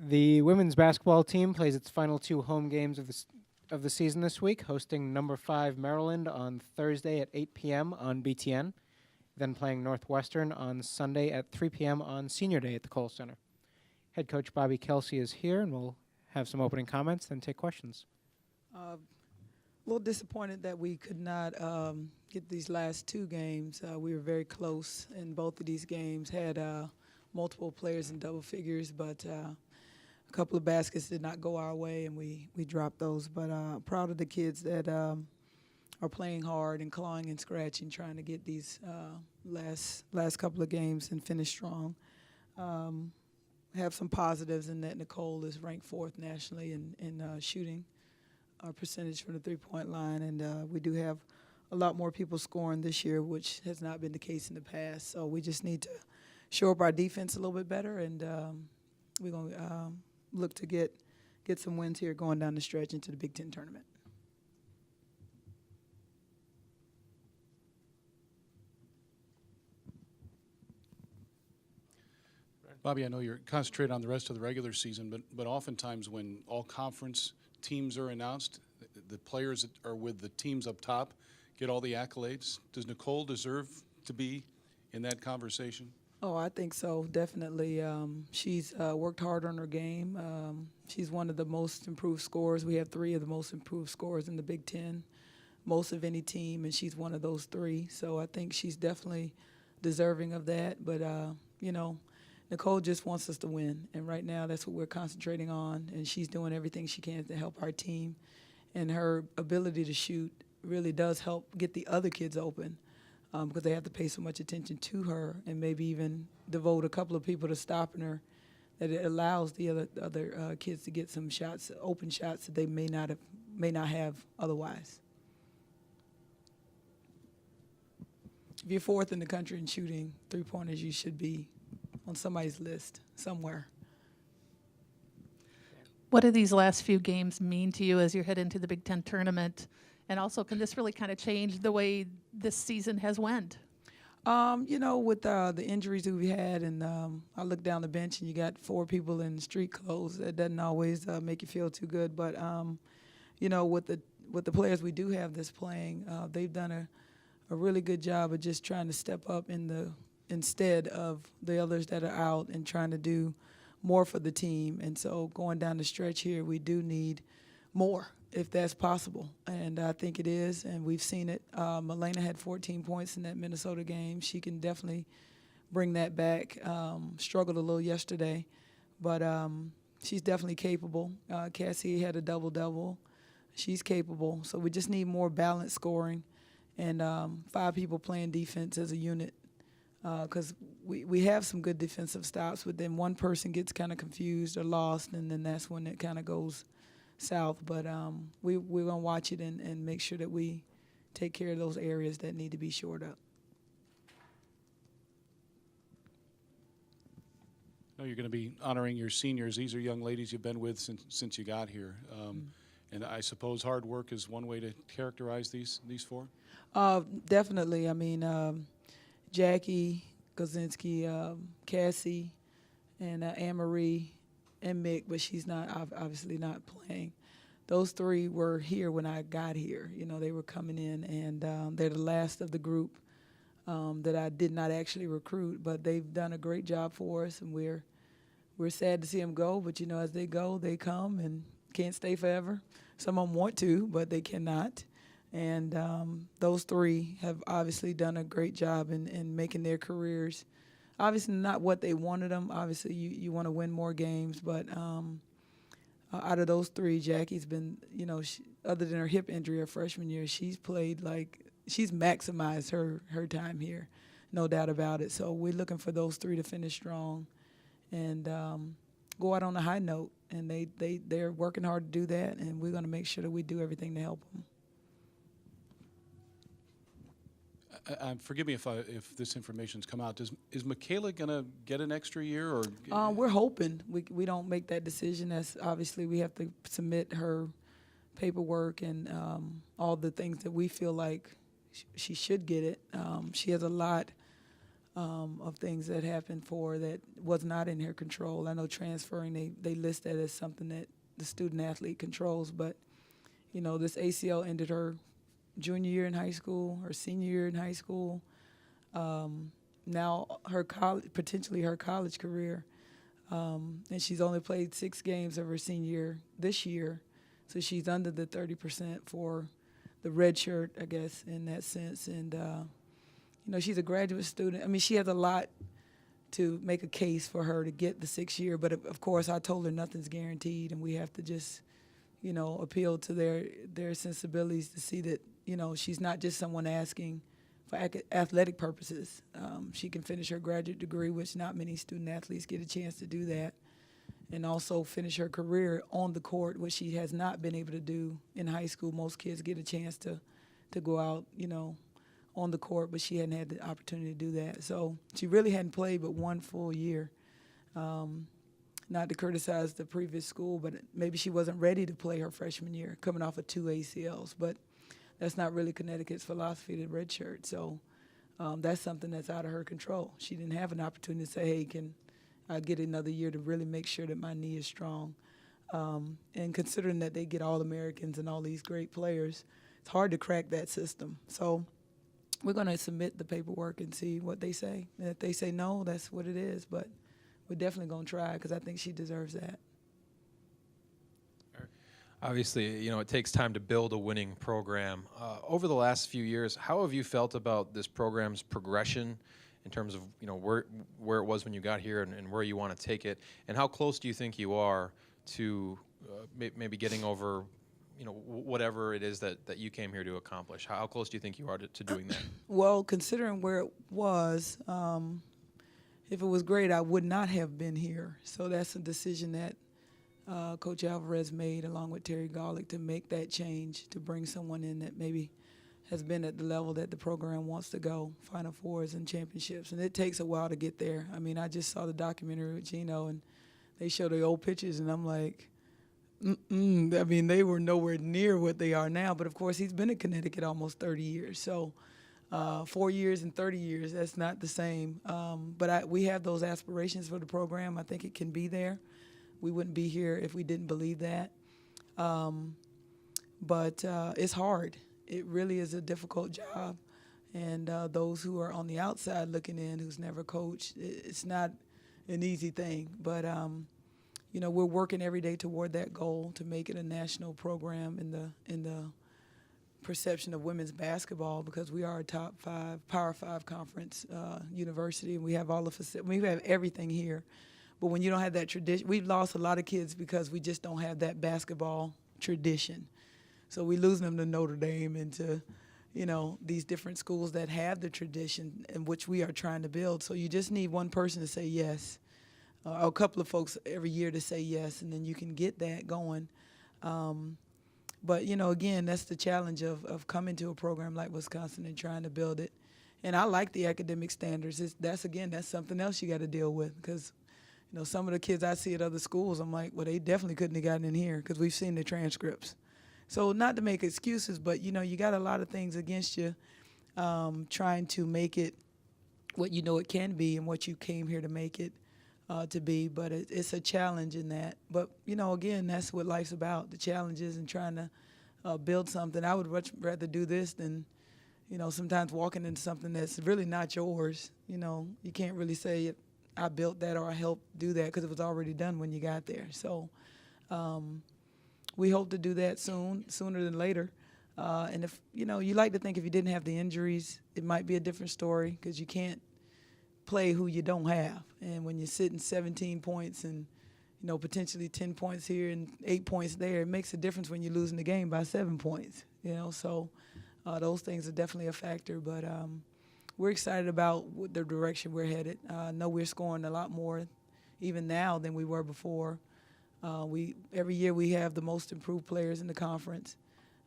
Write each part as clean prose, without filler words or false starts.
The women's basketball team plays its final two home games of the season this week, hosting number 5 Maryland on Thursday at 8 p.m. on BTN, then playing Northwestern on Sunday at 3 p.m. on Senior Day at the Kohl Center. Head coach Bobbie Kelsey is here, and we'll have some opening comments, then take questions. A little disappointed that we could not get these last two games. We were very close in both of these games, had multiple players in double figures, but a couple of baskets did not go our way, and we dropped those. But proud of the kids that are playing hard and clawing and scratching, trying to get these last couple of games and finish strong. Have some positives in that Nicole is ranked 4th nationally in shooting our percentage from the three-point line, and we do have a lot more people scoring this year, which has not been the case in the past. So we just need to shore up our defense a little bit better, and we're going to look to get some wins here going down the stretch into the Big Ten tournament. Bobbie, I know you're concentrated on the rest of the regular season, but oftentimes when all conference teams are announced, the players that are with the teams up top get all the accolades. Does Nicole deserve to be in that conversation? Oh, I think so, definitely. She's worked hard on her game. She's one of the most improved scorers. We have 3 of the most improved scorers in the Big Ten, most of any team, and she's one of those 3. So I think she's definitely deserving of that. But, Nicole just wants us to win, and right now that's what we're concentrating on, and she's doing everything she can to help our team. And her ability to shoot really does help get the other kids open because they have to pay so much attention to her and maybe even devote a couple of people to stopping her, that it allows the other kids to get some shots, open shots that they may not have otherwise. If you're 4th in the country in shooting three-pointers, you should be on somebody's list somewhere. What do these last few games mean to you as you head into the Big Ten tournament? And also, can this really kind of change the way this season has went? With the injuries that we had, and I look down the bench and you got 4 people in street clothes, that doesn't always make you feel too good. But, with the players we do have that's playing, they've done a really good job of just trying to step up instead of the others that are out and trying to do more for the team. And so going down the stretch here, we do need more if that's possible. And I think it is, and we've seen it. Milena had 14 points in that Minnesota game. She can definitely bring that back. Struggled a little yesterday, but she's definitely capable. Cassie had a double-double. She's capable. So we just need more balanced scoring and 5 people playing defense as a unit. Because we have some good defensive stops, but then one person gets kind of confused or lost, and then that's when it kind of goes south. But we're going to watch it and make sure that we take care of those areas that need to be shored up. I know you're going to be honoring your seniors. These are young ladies you've been with since you got here. And I suppose hard work is one way to characterize these 4? Definitely. I mean, Jackie, Kozinski, Cassie, and Anne-Marie, and Mick, but she's not obviously not playing. Those 3 were here when I got here. They were coming in, and they're the last of the group that I did not actually recruit, but they've done a great job for us, and we're sad to see them go. But as they go, they come and can't stay forever. Some of them want to, but they cannot. And those 3 have obviously done a great job in making their careers. Obviously not what they wanted them. Obviously you want to win more games. But out of those 3, Jackie's been, other than her hip injury her freshman year, she's played she's maximized her time here, no doubt about it. So we're looking for those 3 to finish strong and go out on a high note. And they're working hard to do that, and we're going to make sure that we do everything to help them. Forgive me if this information's come out. Is Michaela going to get an extra year? Or we're hoping. We don't make that decision. As obviously we have to submit her paperwork and all the things that we feel like she should get it. She has a lot of things that happened for her that was not in her control. I know transferring, they list that as something that the student athlete controls, but this ACL ended her junior year in high school, her senior year in high school. Now potentially her college career, and she's only played 6 games of her senior year this year, so she's under the 30% for the red shirt, I guess, in that sense. And she's a graduate student. I mean, she has a lot to make a case for her to get the 6th year, but of course I told her nothing's guaranteed, and we have to just appeal to their sensibilities to see that she's not just someone asking for athletic purposes. She can finish her graduate degree, which not many student athletes get a chance to do that, and also finish her career on the court, which she has not been able to do in high school. Most kids get a chance to go out, on the court, but she hadn't had the opportunity to do that. So she really hadn't played but 1 full year. Not to criticize the previous school, but maybe she wasn't ready to play her freshman year, coming off of 2 ACLs. But that's not really Connecticut's philosophy, the red shirt. So that's something that's out of her control. She didn't have an opportunity to say, hey, can I get another year to really make sure that my knee is strong? And considering that they get All-Americans and all these great players, it's hard to crack that system. So we're going to submit the paperwork and see what they say. And if they say no, that's what it is. But we're definitely going to try because I think she deserves that. Obviously, it takes time to build a winning program. Over the last few years, how have you felt about this program's progression in terms of, where it was when you got here and where you want to take it? And how close do you think you are to maybe getting over, whatever it is that you came here to accomplish? How close do you think you are to doing that? Well, considering where it was, if it was great, I would not have been here. So that's a decision that Coach Alvarez made along with Terry Garlick to make that change, to bring someone in that maybe has been at the level that the program wants to go, Final Fours and championships. And it takes a while to get there. I mean, I just saw the documentary with Gino, and they showed the old pictures, and I'm like, I mean, they were nowhere near what they are now. But, of course, he's been in Connecticut almost 30 years. So 4 years and 30 years, that's not the same. But we have those aspirations for the program. I think it can be there. We wouldn't be here if we didn't believe that. But it's hard. It really is a difficult job. And those who are on the outside looking in, who's never coached, it's not an easy thing. But, we're working every day toward that goal to make it a national program in the perception of women's basketball, because we are a top 5, Power 5 conference university, and we have all the facilities. We have everything here. But when you don't have that tradition, we've lost a lot of kids because we just don't have that basketball tradition. So we're losing them to Notre Dame and to, these different schools that have the tradition in which we are trying to build. So you just need one person to say yes, a couple of folks every year to say yes, and then you can get that going. But, again, that's the challenge of coming to a program like Wisconsin and trying to build it. And I like the academic standards. That's something else you got to deal with, because some of the kids I see at other schools, I'm like, well, they definitely couldn't have gotten in here because we've seen the transcripts. So not to make excuses, but, you got a lot of things against you trying to make it what it can be and what you came here to make it to be. But it's a challenge in that. But, again, that's what life's about, the challenges and trying to build something. I would much rather do this than, sometimes walking into something that's really not yours. You can't really say I built that or I helped do that because it was already done when you got there. So we hope to do that sooner than later. And if, you like to think if you didn't have the injuries, it might be a different story, because you can't play who you don't have. And when you're sitting 17 points and, potentially 10 points here and 8 points there, it makes a difference when you're losing the game by 7 points, So those things are definitely a factor. But we're excited about the direction we're headed. I know we're scoring a lot more even now than we were before. Every year we have the most improved players in the conference,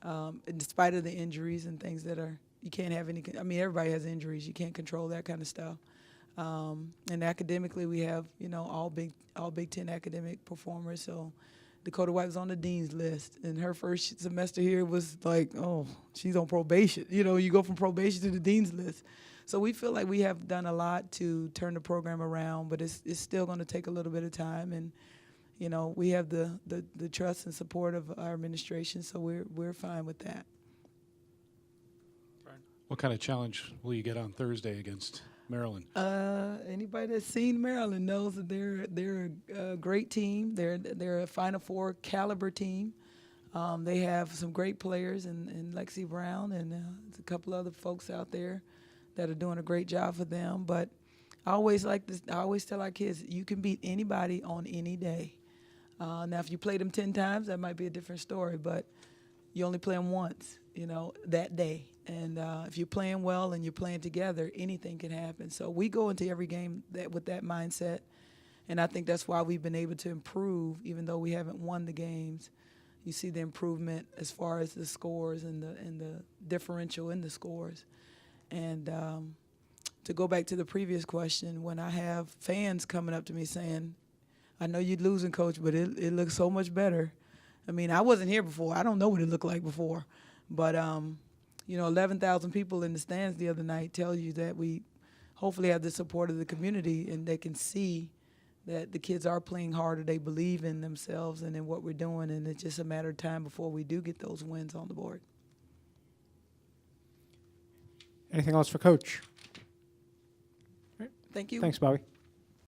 in spite of the injuries and things that you can't have any. I mean, everybody has injuries. You can't control that kind of stuff. And academically, we have all Big Ten academic performers. So Dakota White was on the dean's list, and her first semester here was like, oh, she's on probation. You know, you go from probation to the dean's list. So we feel like we have done a lot to turn the program around, but it's still going to take a little bit of time. And you know, we have the trust and support of our administration, so we're fine with that. What kind of challenge will you get on Thursday against Maryland? Anybody that's seen Maryland knows that they're a great team. They're a Final Four caliber team. They have some great players in Lexi Brown and a couple other folks out there that are doing a great job for them. But I always tell our kids, you can beat anybody on any day. Now, if you play them 10 times, that might be a different story. But you only play them once, you know, that day. And if you're playing well and you're playing together, anything can happen. So we go into every game with that mindset, and I think that's why we've been able to improve, even though we haven't won the games. You see the improvement as far as the scores and the differential in the scores. And to go back to the previous question, when I have fans coming up to me saying, I know you're losing, Coach, but it looks so much better. I mean, I wasn't here before. I don't know what it looked like before. But, 11,000 people in the stands the other night tell you that we hopefully have the support of the community, and they can see that the kids are playing harder. They believe in themselves and in what we're doing, and it's just a matter of time before we do get those wins on the board. Anything else for Coach? Thank you. Thanks, Bobbie.